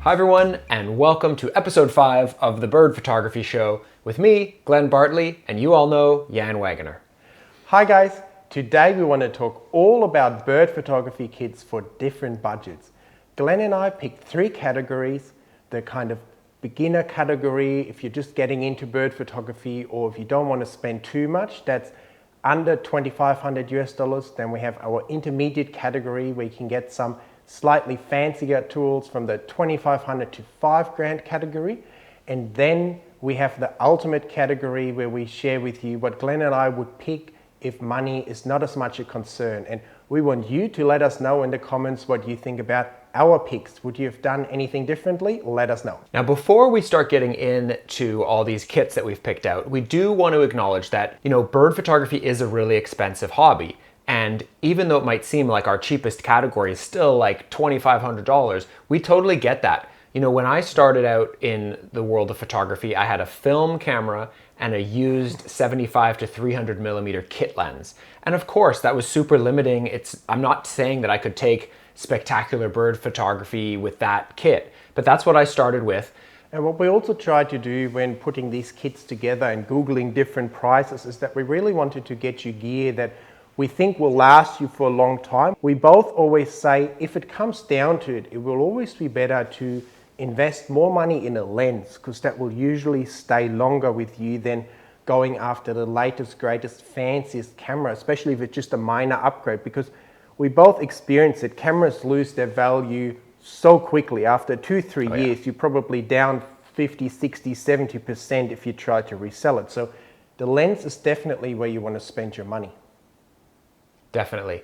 Hi everyone, and welcome to episode 5 of the Bird Photography Show with me, Glenn Bartley, and you all know Jan Wagoner. Hi guys, today we want to talk all about bird photography kits for different budgets. Glenn and I picked 3 categories: the kind of beginner category, if you're just getting into bird photography, or if you don't want to spend too much, that's under $2,500 US. Then we have our intermediate category where you can get some slightly fancier tools from the 2,500 to 5 grand category. And then we have the ultimate category where we share with you what Glenn and I would pick if money is not as much a concern. And we want you to let us know in the comments what you think about our picks. Would you have done anything differently? Let us know. Now, before we start getting into all these kits that we've picked out, we do want to acknowledge that, bird photography is a really expensive hobby. And even though it might seem like our cheapest category is still like $2,500, we totally get that. When I started out in the world of photography, I had a film camera and a used 75 to 300 millimeter kit lens. And of course, that was super limiting. I'm not saying that I could take spectacular bird photography with that kit, but that's what I started with. And what we also tried to do when putting these kits together and Googling different prices is that we really wanted to get you gear that we think will last you for a long time. We both always say, if it comes down to it, it will always be better to invest more money in a lens, because that will usually stay longer with you than going after the latest, greatest, fanciest camera, especially if it's just a minor upgrade, because we both experience it. Cameras lose their value so quickly. After 2-3 years, you're probably down 50, 60, 70% if you try to resell it. So the lens is definitely where you want to spend your money. Definitely.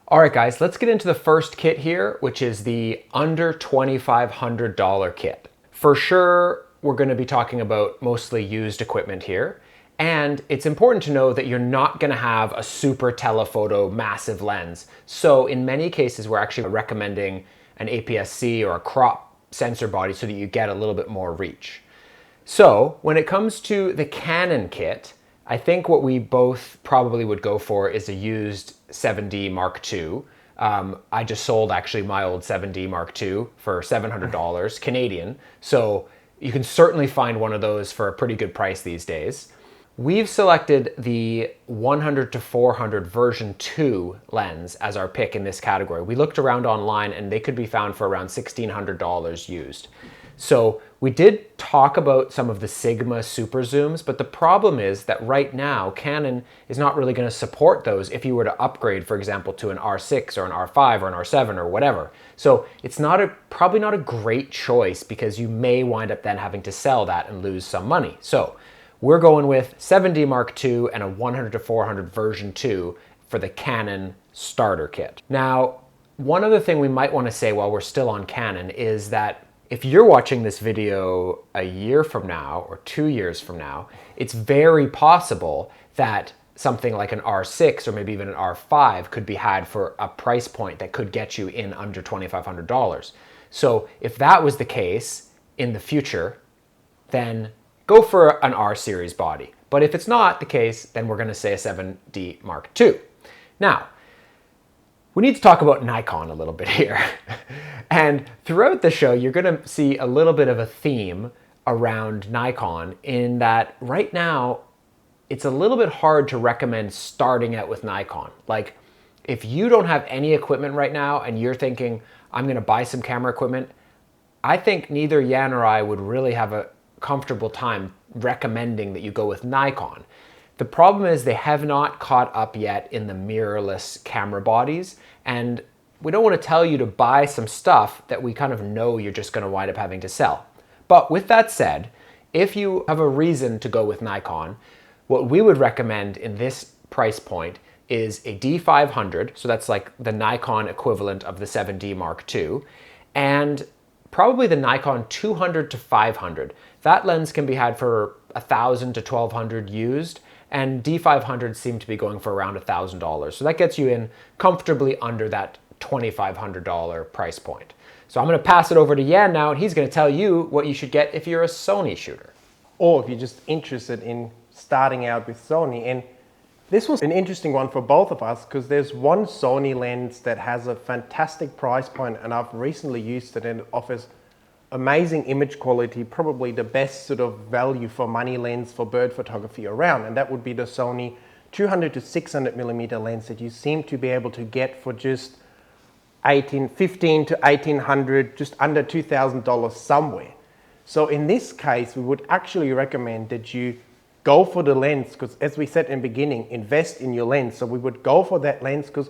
All right, guys, let's get into the first kit here, which is the under $2,500 kit. For sure, we're going to be talking about mostly used equipment here. And it's important to know that you're not going to have a super telephoto massive lens. So in many cases, we're actually recommending an APS-C or a crop sensor body so that you get a little bit more reach. So when it comes to the Canon kit, I think what we both probably would go for is a used 7D Mark II. I just sold actually my old 7D Mark II for $700 Canadian. So you can certainly find one of those for a pretty good price these days. We've selected the 100 to 400 version 2 lens as our pick in this category. We looked around online and they could be found for around $1,600 used. So we did talk about some of the Sigma super zooms, but the problem is that right now Canon is not really going to support those if you were to upgrade, for example, to an R6 or an R5 or an R7 or whatever. So it's probably not a great choice, because you may wind up then having to sell that and lose some money. So we're going with 7D Mark II and a 100 to 400 version 2 for the Canon starter kit. Now, one other thing we might want to say while we're still on Canon is that if you're watching this video a year from now or 2 years from now, it's very possible that something like an R6 or maybe even an R5 could be had for a price point that could get you in under $2,500. So if that was the case in the future, then go for an R series body. But if it's not the case, then we're going to say a 7D Mark II. Now, we need to talk about Nikon a little bit here. And throughout the show, you're going to see a little bit of a theme around Nikon, in that right now, it's a little bit hard to recommend starting out with Nikon. Like, if you don't have any equipment right now and you're thinking, I'm going to buy some camera equipment, I think neither Jan or I would really have a comfortable time recommending that you go with Nikon. The problem is they have not caught up yet in the mirrorless camera bodies, and we don't want to tell you to buy some stuff that we kind of know you're just going to wind up having to sell. But with that said, if you have a reason to go with Nikon, what we would recommend in this price point is a D500, so that's like the Nikon equivalent of the 7D Mark II, and probably the Nikon 200 to 500. That lens can be had for $1,000 to $1,200 used, and D500 seem to be going for around $1,000. So that gets you in comfortably under that $2,500 price point. So I'm going to pass it over to Jan now, and he's going to tell you what you should get if you're a Sony shooter. Or if you're just interested in starting out with Sony. And this was an interesting one for both of us, because there's one Sony lens that has a fantastic price point, and I've recently used it, and it offers amazing image quality, probably the best sort of value for money lens for bird photography around, and that would be the Sony 200 to 600 millimeter lens that you seem to be able to get for just 15 to 1800, just under $2,000 somewhere. So in this case, we would actually recommend that you go for the lens, because as we said in the beginning, invest in your lens. So we would go for that lens, because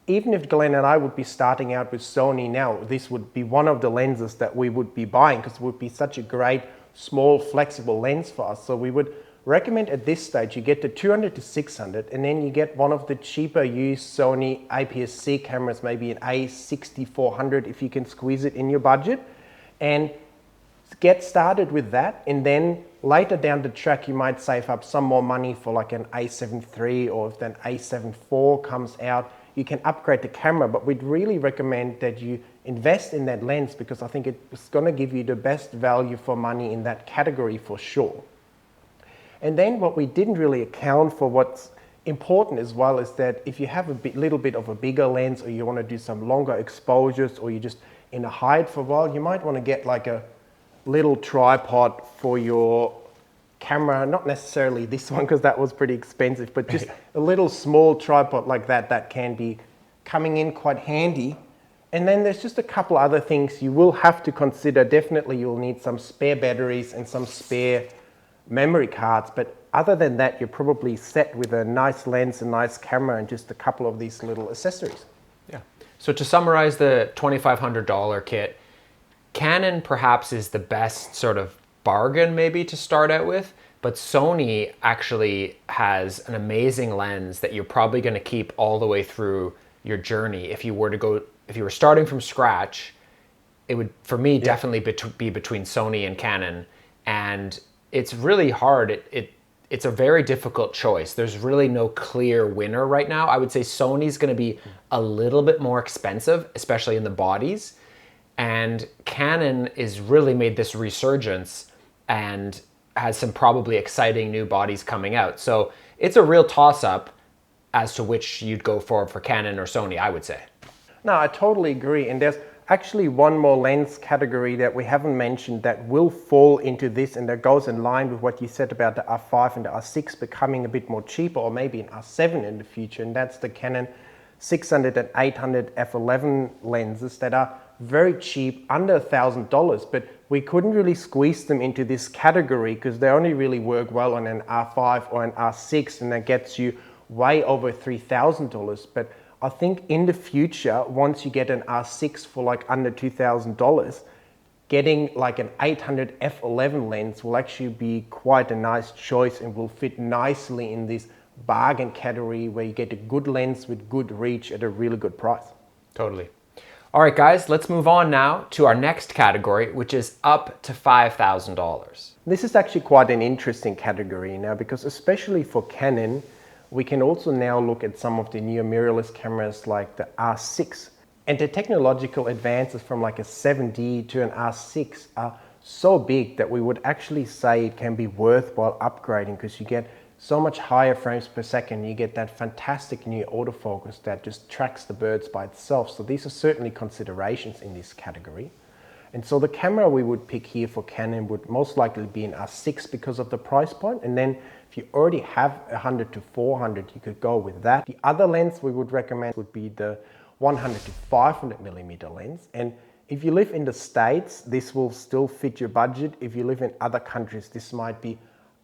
even if Glenn and I would be starting out with Sony now, this would be one of the lenses that we would be buying, because it would be such a great, small, flexible lens for us. So we would recommend at this stage you get the 200 to 600, and then you get one of the cheaper used Sony APS-C cameras, maybe an A6400 if you can squeeze it in your budget, and get started with that. And then later down the track you might save up some more money for like an A7 III, or if an A7 IV comes out, you can upgrade the camera. But we'd really recommend that you invest in that lens, because I think it's going to give you the best value for money in that category for sure. And then what we didn't really account for, what's important as well, is that if you have a little bit of a bigger lens, or you want to do some longer exposures, or you're just in a hide for a while, you might want to get like a little tripod for your camera. Not necessarily this one, because that was pretty expensive, but just a little small tripod like that, that can be coming in quite handy. And then there's just a couple other things you will have to consider. Definitely you'll need some spare batteries and some spare memory cards, but other than that, you're probably set with a nice lens, a nice camera, and just a couple of these little accessories. Yeah. So to summarize the $2,500 kit, Canon perhaps is the best sort of bargain maybe to start out with, but Sony actually has an amazing lens that you're probably going to keep all the way through your journey. If you were starting from scratch, it would, for me, definitely be between Sony and Canon. And it's really hard. It's a very difficult choice. There's really no clear winner right now. I would say Sony's going to be a little bit more expensive, especially in the bodies. And Canon has really made this resurgence and has some probably exciting new bodies coming out. So it's a real toss-up as to which you'd go for Canon or Sony, I would say. No, I totally agree. And there's actually one more lens category that we haven't mentioned that will fall into this, and that goes in line with what you said about the R5 and the R6 becoming a bit more cheaper, or maybe an R7 in the future, and that's the Canon 600 and 800 f11 lenses that are very cheap, under $1,000, but we couldn't really squeeze them into this category because they only really work well on an R5 or an R6, and that gets you way over $3,000. But I think in the future, once you get an R6 for like under $2,000, getting like an 800 f11 lens will actually be quite a nice choice and will fit nicely in this bargain category where you get a good lens with good reach at a really good price. Totally. All right, guys, let's move on now to our next category, which is up to $5,000. This is actually quite an interesting category now, because especially for Canon, we can also now look at some of the newer mirrorless cameras like the R6. And the technological advances from like a 7D to an R6 are so big that we would actually say it can be worthwhile upgrading, because you get so much higher frames per second. You get that fantastic new autofocus that just tracks the birds by itself. So these are certainly considerations in this category. And so the camera we would pick here for Canon would most likely be an R6 because of the price point. And then if you already have 100 to 400, you could go with that. The other lens we would recommend would be the 100 to 500 millimeter lens. And if you live in the States, this will still fit your budget. If you live in other countries, this might be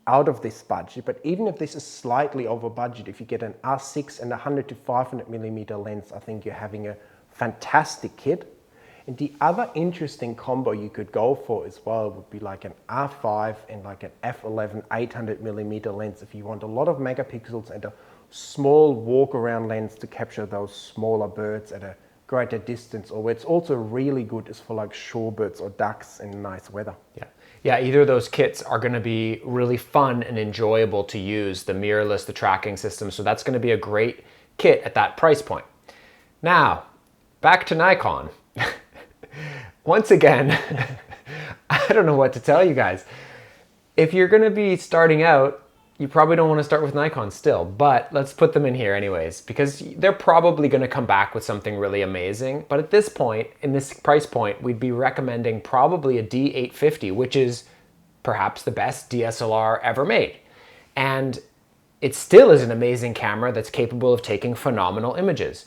out of this budget. But even if this is slightly over budget, if you get an R6 and a 100 to 500 millimeter lens, I think you're having a fantastic kit. And the other interesting combo you could go for as well would be like an R5 and like an f11 800 millimeter lens if you want a lot of megapixels and a small walk around lens to capture those smaller birds at a greater distance, or where it's also really good is for like shorebirds or ducks in nice weather. Yeah, either of those kits are going to be really fun and enjoyable to use, the mirrorless, the tracking system. So that's going to be a great kit at that price point. Now, back to Nikon. Once again, I don't know what to tell you guys. If you're going to be starting out, you probably don't want to start with Nikon still, but let's put them in here anyways, because they're probably going to come back with something really amazing. But at this point, in this price point, we'd be recommending probably a D850, which is perhaps the best DSLR ever made. And it still is an amazing camera that's capable of taking phenomenal images.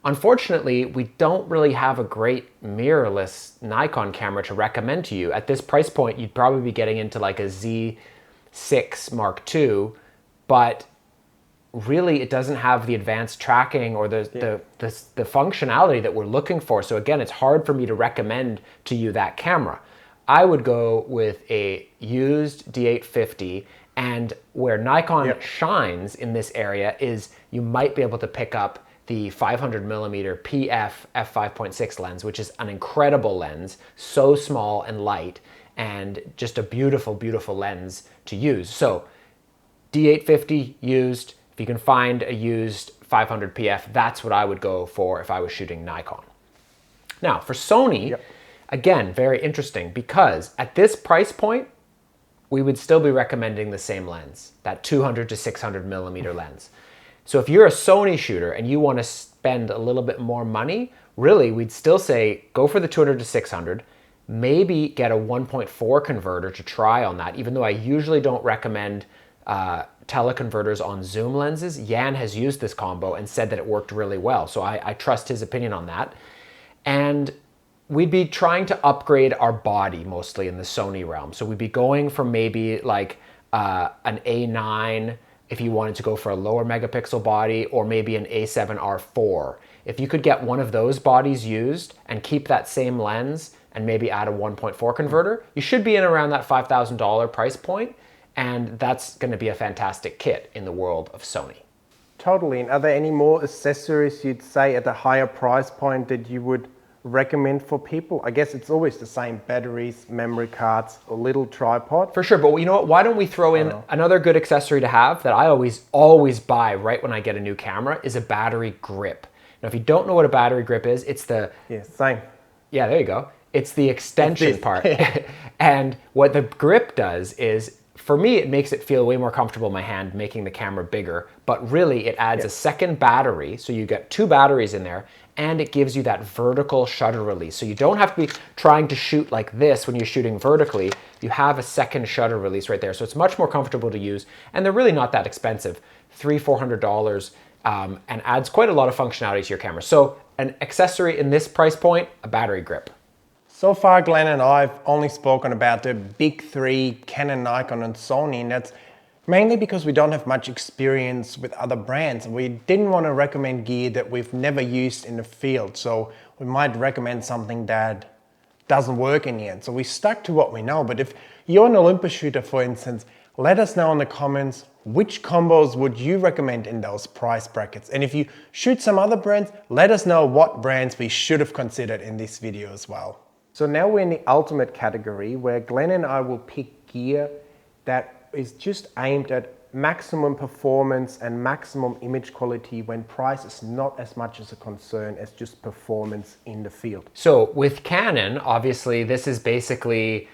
Unfortunately, we don't really have a great mirrorless Nikon camera to recommend to you. At this price point, you'd probably be getting into like a Z6 Mark II, but really it doesn't have the advanced tracking or the functionality that we're looking for. So again, it's hard for me to recommend to you that camera. I would go with a used D850, and where Nikon shines in this area is you might be able to pick up the 500mm PF f5.6 lens, which is an incredible lens, so small and light, and just a beautiful, beautiful lens to use. So D850 used, if you can find a used 500 PF, that's what I would go for if I was shooting Nikon. Now for Sony, again, very interesting, because at this price point, we would still be recommending the same lens, that 200 to 600mm lens. So if you're a Sony shooter and you want to spend a little bit more money, really, we'd still say go for the 200 to 600, maybe get a 1.4 converter to try on that, even though I usually don't recommend teleconverters on zoom lenses. Jan has used this combo and said that it worked really well, so I trust his opinion on that. And we'd be trying to upgrade our body mostly in the Sony realm. So we'd be going from maybe like an A9 if you wanted to go for a lower megapixel body, or maybe an A7R4. If you could get one of those bodies used and keep that same lens and maybe add a 1.4 converter, you should be in around that $5,000 price point, and that's going to be a fantastic kit in the world of Sony. Totally. And are there any more accessories you'd say at a higher price point that you would recommend for people? I guess it's always the same: batteries, memory cards, a little tripod. For sure, but you know what? Why don't we throw in another good accessory to have that I always buy right when I get a new camera, is a battery grip. Now, if you don't know what a battery grip is, it's the... Yeah, same. Yeah, there you go. It's the extension part. And what the grip does is, for me, it makes it feel way more comfortable in my hand, making the camera bigger, but really it adds a second battery, so you get two batteries in there, and it gives you that vertical shutter release. So you don't have to be trying to shoot like this when you're shooting vertically. You have a second shutter release right there. So it's much more comfortable to use, and they're really not that expensive, $300-400, and adds quite a lot of functionality to your camera. So an accessory in this price point, a battery grip. So far, Glenn and I have only spoken about the big three: Canon, Nikon, and Sony, and that's mainly because we don't have much experience with other brands. We didn't want to recommend gear that we've never used in the field, so we might recommend something that doesn't work in the end. So we stuck to what we know. But if you're an Olympus shooter, for instance, let us know in the comments which combos would you recommend in those price brackets. And if you shoot some other brands, let us know what brands we should have considered in this video as well. So now we're in the ultimate category, where Glenn and I will pick gear that is just aimed at maximum performance and maximum image quality when price is not as much as a concern as just performance in the field. So with Canon, obviously this is basically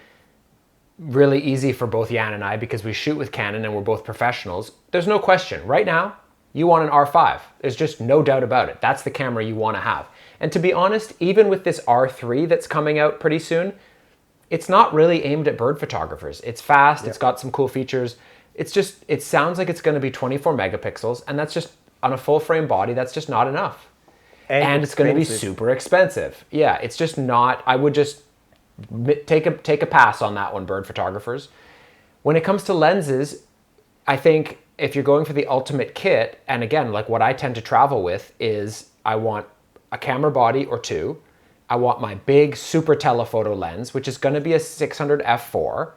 really easy for both Jan and I, because we shoot with Canon and we're both professionals. There's no question. Right now, you want an R5. There's just no doubt about it. That's the camera you want to have. And to be honest, even with this R3 that's coming out pretty soon, it's not really aimed at bird photographers. It's fast, it's got some cool features. It's just, it sounds like it's going to be 24 megapixels, and that's just, on a full frame body, that's just not enough. And it's going to be super expensive. Yeah, it's just not, I would just take a pass on that one, bird photographers. When it comes to lenses, I think if you're going for the ultimate kit, and again, like what I tend to travel with is, I want a camera body or two. I want my big super telephoto lens, which is going to be a 600 f4.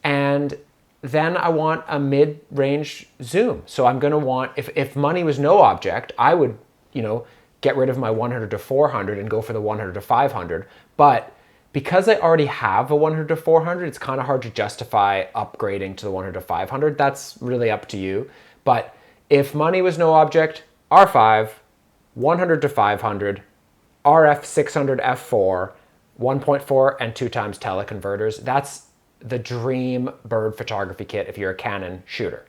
And then I want a mid-range zoom. So I'm going to want, if money was no object, I would, get rid of my 100 to 400 and go for the 100 to 500. But because I already have a 100 to 400, it's kind of hard to justify upgrading to the 100 to 500. That's really up to you. But if money was no object, R5, 100 to 500, RF 600 f4, 1.4 and 2 times teleconverters. That's the dream bird photography kit if you're a Canon shooter.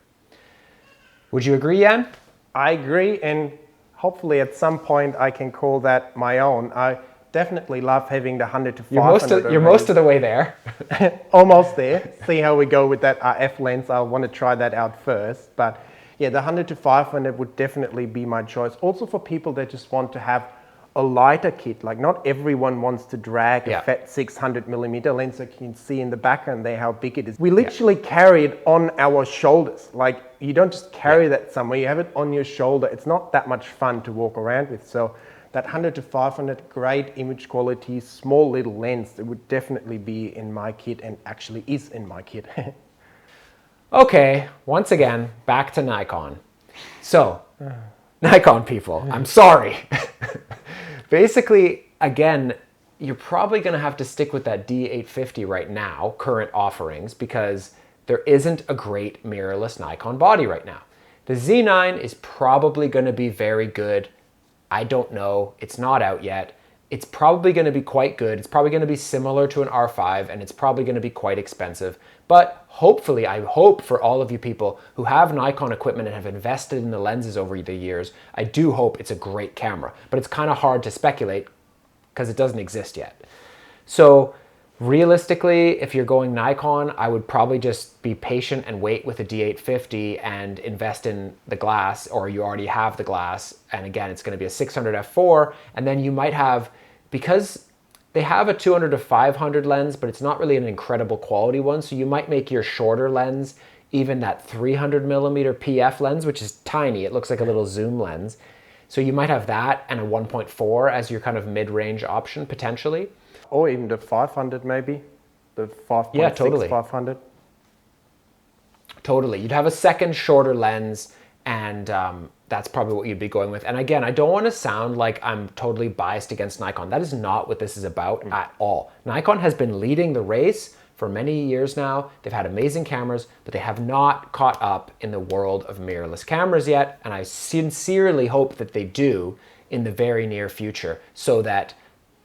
Would you agree, Jan? I agree, and hopefully at some point I can call that my own. I definitely love having the 100 to 500. You're most of the way there. Almost there. See how we go with that RF lens. I want to try that out first. But yeah, the 100 to 500 would definitely be my choice. Also for people that just want to have a lighter kit. Like not everyone wants to drag a fat 600 millimeter lens. Like you can see in the background there how big it is. We literally carry it on our shoulders. Like you don't just carry that somewhere, you have it on your shoulder. It's not that much fun to walk around with. So that 100 to 500, great image quality, small little lens, it would definitely be in my kit and actually is in my kit. Okay, once again, back to Nikon. So, Nikon people, I'm sorry. Basically, again, you're probably going to have to stick with that D850 right now, current offerings, because there isn't a great mirrorless Nikon body right now. The Z9 is probably going to be very good. I don't know. It's not out yet. It's probably going to be quite good. It's probably going to be similar to an R5, and it's probably going to be quite expensive. But hopefully, I hope for all of you people who have Nikon equipment and have invested in the lenses over the years, I do hope it's a great camera. But it's kind of hard to speculate because it doesn't exist yet. So realistically, if you're going Nikon, I would probably just be patient and wait with a D850 and invest in the glass, or you already have the glass. And again, it's going to be a 600 f4, and then you might have, because they have a 200 to 500 lens, but it's not really an incredible quality one. So you might make your shorter lens, even that 300 millimeter PF lens, which is tiny. It looks like a little zoom lens. So you might have that and a 1.4 as your kind of mid-range option potentially. Or even the 500 maybe, the 5.6, yeah, totally. 500. Totally. You'd have a second shorter lens, and that's probably what you'd be going with. And again, I don't want to sound like I'm totally biased against Nikon. That is not what this is about at all. Nikon has been leading the race for many years now. They've had amazing cameras, but they have not caught up in the world of mirrorless cameras yet. And I sincerely hope that they do in the very near future, so that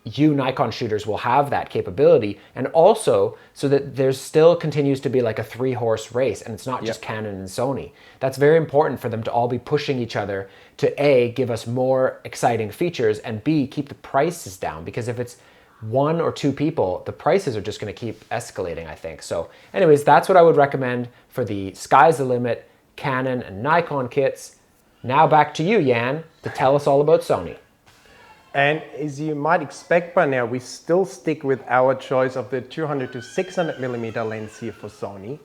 you Nikon shooters will have that capability, and also so that there still continues to be like a 3-horse race, and it's not just Canon and Sony. That's very important for them to all be pushing each other to A, give us more exciting features, and B, keep the prices down, because if it's 1 or 2 people, the prices are just going to keep escalating, I think. So anyways, that's what I would recommend for the Sky's the Limit Canon and Nikon kits. Now back to you, Jan, to tell us all about Sony. And as you might expect by now, we still stick with our choice of the 200 to 600 millimeter lens here for Sony.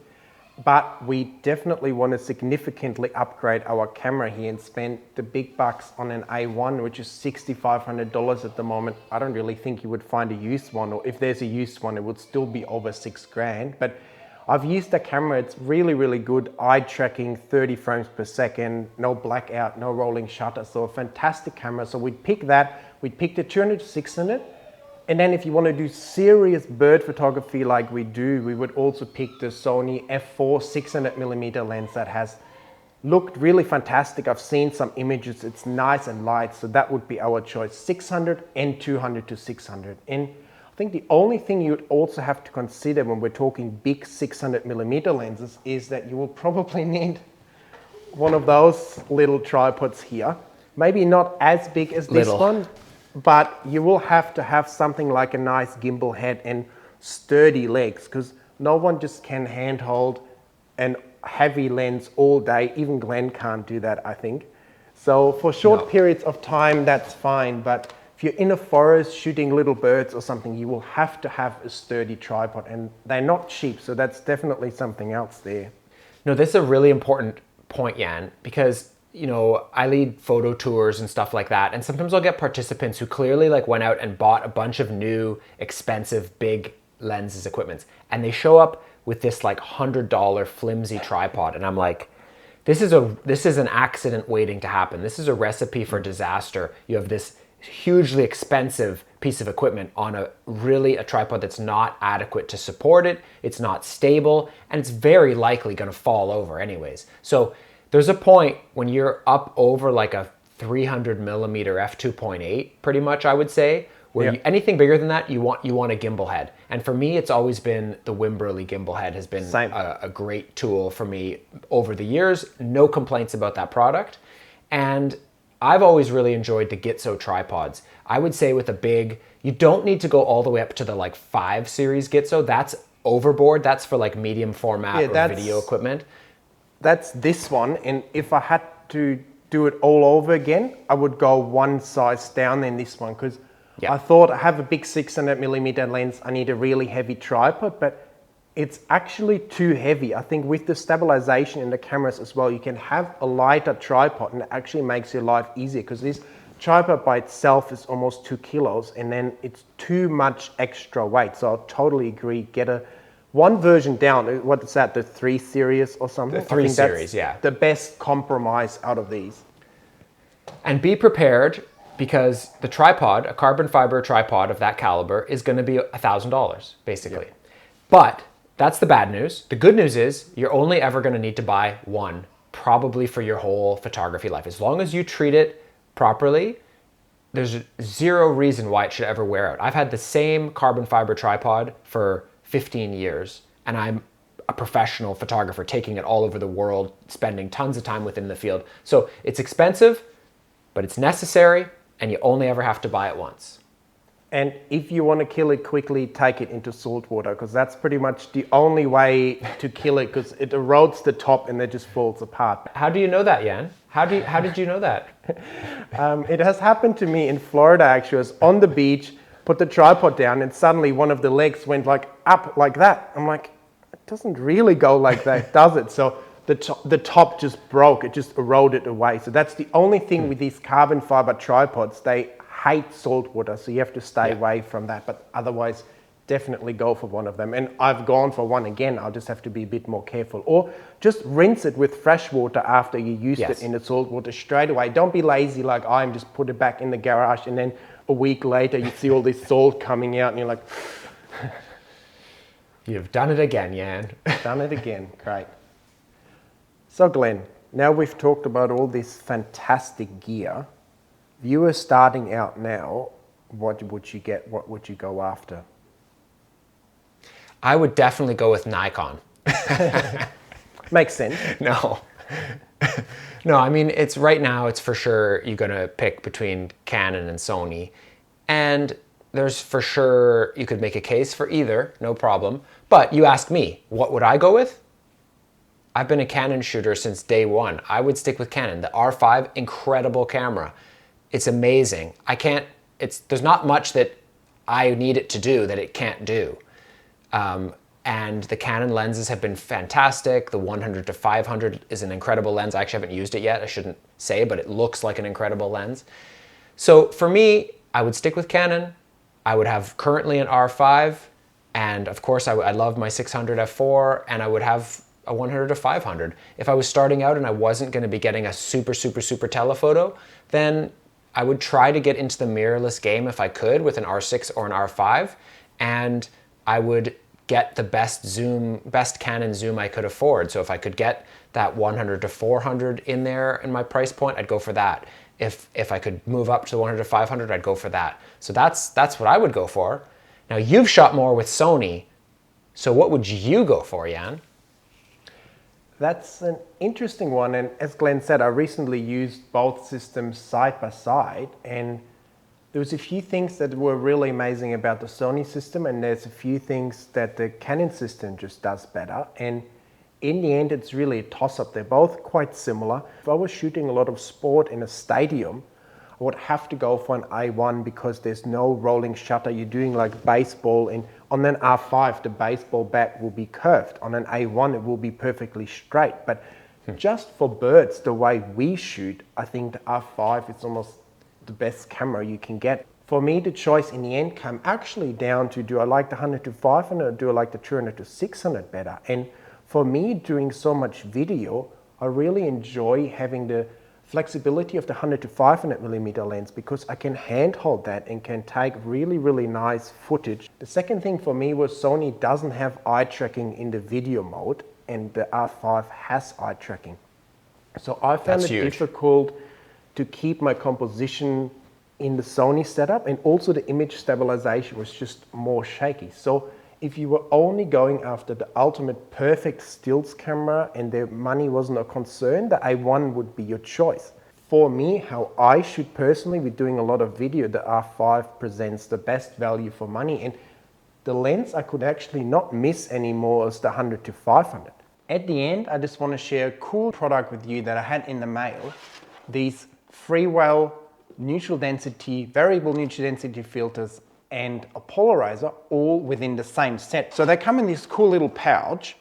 But we definitely want to significantly upgrade our camera here and spend the big bucks on an A1, which is $6,500 at the moment. I don't really think you would find a used one, or if there's a used one, it would still be over $6,000. But I've used the camera, it's really, really good. Eye tracking, 30 frames per second, no blackout, no rolling shutter. So a fantastic camera. So we'd pick that. We'd pick the 200 to 600. And then if you want to do serious bird photography like we do, we would also pick the Sony f4 600 millimeter lens that has looked really fantastic. I've seen some images, it's nice and light. So that would be our choice, 600 and 200 to 600. And I think the only thing you'd also have to consider when we're talking big 600 millimeter lenses is that you will probably need one of those little tripods here. Maybe not as big as this one, but you will have to have something like a nice gimbal head and sturdy legs, because no one just can handhold an heavy lens all day. Even Glenn can't do that, I think. So for short periods of time, that's fine. But if you're in a forest shooting little birds or something, you will have to have a sturdy tripod, and they're not cheap. So that's definitely something else there. No, this is a really important point, Jan, because you know, I lead photo tours and stuff like that, and sometimes I'll get participants who clearly like went out and bought a bunch of new, expensive, big lenses equipments, and they show up with this like $100 flimsy tripod, and I'm like, this is an accident waiting to happen. This is a recipe for disaster. You have this hugely expensive piece of equipment on a tripod that's not adequate to support it. It's not stable, and it's very likely going to fall over anyways. So there's a point when you're up over like a 300 millimeter f2.8, pretty much, I would say, where anything bigger than that, you want a gimbal head. And for me, it's always been the Wimberley gimbal head has been a great tool for me over the years. No complaints about that product. And I've always really enjoyed the Gitzo tripods. I would say with a big, you don't need to go all the way up to the like 5 series Gitzo. That's overboard. That's for like medium format or video equipment. That's this one. And if I had to do it all over again, I would go one size down in this one, because I thought I have a big 600mm lens, I need a really heavy tripod, but it's actually too heavy. I think with the stabilization in the cameras as well, you can have a lighter tripod and it actually makes your life easier, because this tripod by itself is almost 2 kilos and then it's too much extra weight. So I totally agree. Get one version down. What is that? The 3 series or something? The 3 series, yeah. The best compromise out of these. And be prepared, because the tripod, a carbon fiber tripod of that caliber, is going to be $1,000 basically. Yep. But that's the bad news. The good news is you're only ever going to need to buy one, probably for your whole photography life. As long as you treat it properly, there's zero reason why it should ever wear out. I've had the same carbon fiber tripod for 15 years, and I'm a professional photographer taking it all over the world, spending tons of time within the field. So it's expensive, but it's necessary, and you only ever have to buy it once. And if you want to kill it quickly, take it into salt water, because that's pretty much the only way to kill it, because it erodes the top and it just falls apart. How do you know that, Jan? How did you know that? It has happened to me in Florida, actually. I was on the beach, put the tripod down, and suddenly one of the legs went like up like that. I'm like, it doesn't really go like that, does it? So the top just broke, it just eroded away. So that's the only thing with these carbon fiber tripods. They hate salt water, so you have to stay away from that. But otherwise, definitely go for one of them. And I've gone for one again. I'll just have to be a bit more careful. Or just rinse it with fresh water after you used it in the salt water straight away. Don't be lazy like I am, just put it back in the garage, and then a week later you see all this salt coming out and you're like... You've done it again, Jan. Done it again, great. So Glenn, now we've talked about all this fantastic gear. Viewers starting out now, what would you get? What would you go after? I would definitely go with Nikon. Makes sense. No. No, I mean, it's right now, it's for sure you're going to pick between Canon and Sony. And there's for sure, you could make a case for either, no problem. But you ask me, what would I go with? I've been a Canon shooter since day one. I would stick with Canon. The R5, incredible camera. It's amazing. There's not much that I need it to do that it can't do. And the Canon lenses have been fantastic. The 100 to 500 is an incredible lens. I actually haven't used it yet, I shouldn't say, but it looks like an incredible lens. So for me, I would stick with Canon. I would have currently an R5, and of course I love my 600 f4, and I would have a 100 to 500. If I was starting out and I wasn't going to be getting a super telephoto, then I would try to get into the mirrorless game if I could with an R6 or an R5, and I would get the best Canon zoom I could afford. So if I could get that 100 to 400 in there in my price point, I'd go for that. If I could move up to the 100 to 500, I'd go for that. So that's what I would go for. Now you've shot more with Sony, so what would you go for, Jan? That's an interesting one, and as Glenn said, I recently used both systems side by side, and there was a few things that were really amazing about the Sony system, and there's a few things that the Canon system just does better. And in the end, it's really a toss-up. They're both quite similar. If I was shooting a lot of sport in a stadium, I would have to go for an A1 because there's no rolling shutter. You're doing like baseball, and on an R5, the baseball bat will be curved. On an A1, it will be perfectly straight. But just for birds, the way we shoot, I think the R5 is almost the best camera you can get. For me, the choice in the end came actually down to, do I like the 100 to 500 or do I like the 200 to 600 better? And for me, doing so much video, I really enjoy having the flexibility of the 100 to 500 millimeter lens, because I can handhold that and can take really nice footage. The second thing for me was Sony doesn't have eye tracking in the video mode, and the R5 has eye tracking. So I found it difficult to keep my composition in the Sony setup, and also the image stabilization was just more shaky. So if you were only going after the ultimate perfect stills camera and the money wasn't a concern, the A1 would be your choice. For me, how I shoot personally, with doing a lot of video, the R5 presents the best value for money, and the lens I could actually not miss anymore is the 100 to 500. At the end, I just want to share a cool product with you that I had in the mail. These Freewell neutral density, variable neutral density filters and a polarizer all within the same set. So they come in this cool little pouch,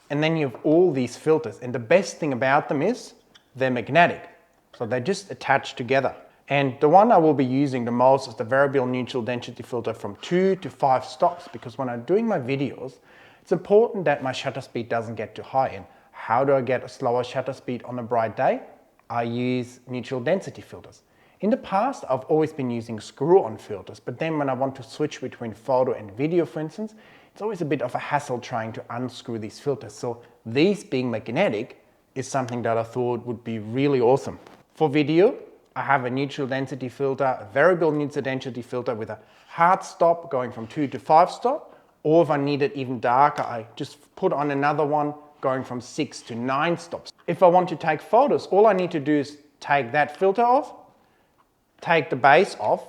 and then you have all these filters. And the best thing about them is they're magnetic. So they just attach together. And the one I will be using the most is the variable neutral density filter from 2 to 5 stops, because when I'm doing my videos, it's important that my shutter speed doesn't get too high. And how do I get a slower shutter speed on a bright day? I use neutral density filters. In the past, I've always been using screw-on filters, but then when I want to switch between photo and video, for instance, it's always a bit of a hassle trying to unscrew these filters. So these being magnetic is something that I thought would be really awesome. For video, I have a neutral density filter, a variable neutral density filter with a hard stop going from 2 to 5 stop, or if I need it even darker, I just put on another one going from 6 to 9 stops. If I want to take photos, all I need to do is take that filter off, take the base off,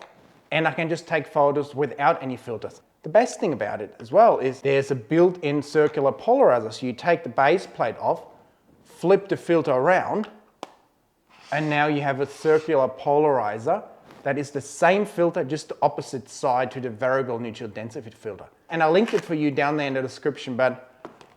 and I can just take photos without any filters. The best thing about it as well is there's a built-in circular polarizer. So you take the base plate off, flip the filter around, and now you have a circular polarizer that is the same filter, just the opposite side to the variable neutral density filter. And I'll link it for you down there in the description, but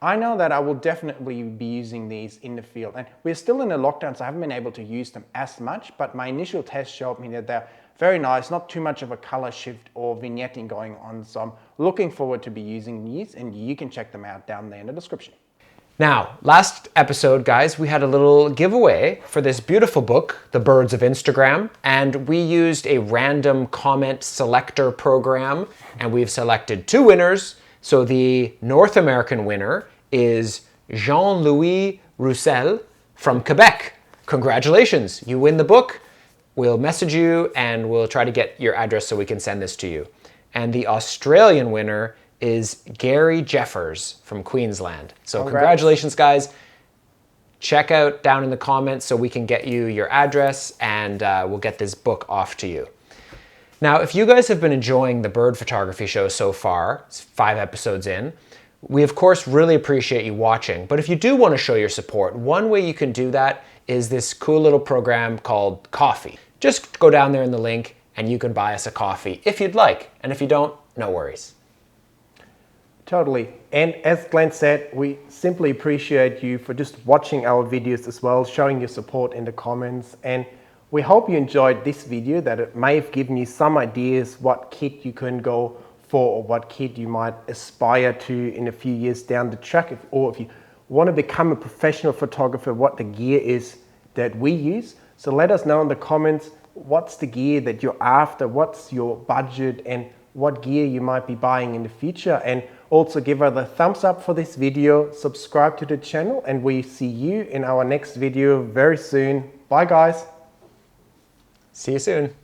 I know that I will definitely be using these in the field. And we're still in a lockdown, so I haven't been able to use them as much, but my initial test showed me that they're very nice, not too much of a color shift or vignetting going on. So I'm looking forward to be using these, and you can check them out down there in the description. Now, last episode, guys, we had a little giveaway for this beautiful book, The Birds of Instagram, and we used a random comment selector program, and we've selected 2 winners. So the North American winner is Jean-Louis Roussel from Quebec. Congratulations, you win the book. We'll message you and we'll try to get your address so we can send this to you. And the Australian winner is Gary Jeffers from Queensland. So congratulations, guys. Check out down in the comments so we can get you your address, and we'll get this book off to you. Now, if you guys have been enjoying the bird photography show so far, it's 5 episodes in, we of course really appreciate you watching. But if you do want to show your support, one way you can do that is this cool little program called Ko-fi. Just go down there in the link and you can buy us a coffee if you'd like. And if you don't, no worries. Totally. And as Glenn said, we simply appreciate you for just watching our videos as well, showing your support in the comments. And we hope you enjoyed this video, that it may have given you some ideas what kit you can go for, or what kit you might aspire to in a few years down the track, or if you want to become a professional photographer, what the gear is that we use. So let us know in the comments, what's the gear that you're after, what's your budget, and what gear you might be buying in the future. And also give us a thumbs up for this video, subscribe to the channel, and we see you in our next video very soon. Bye guys. See you soon.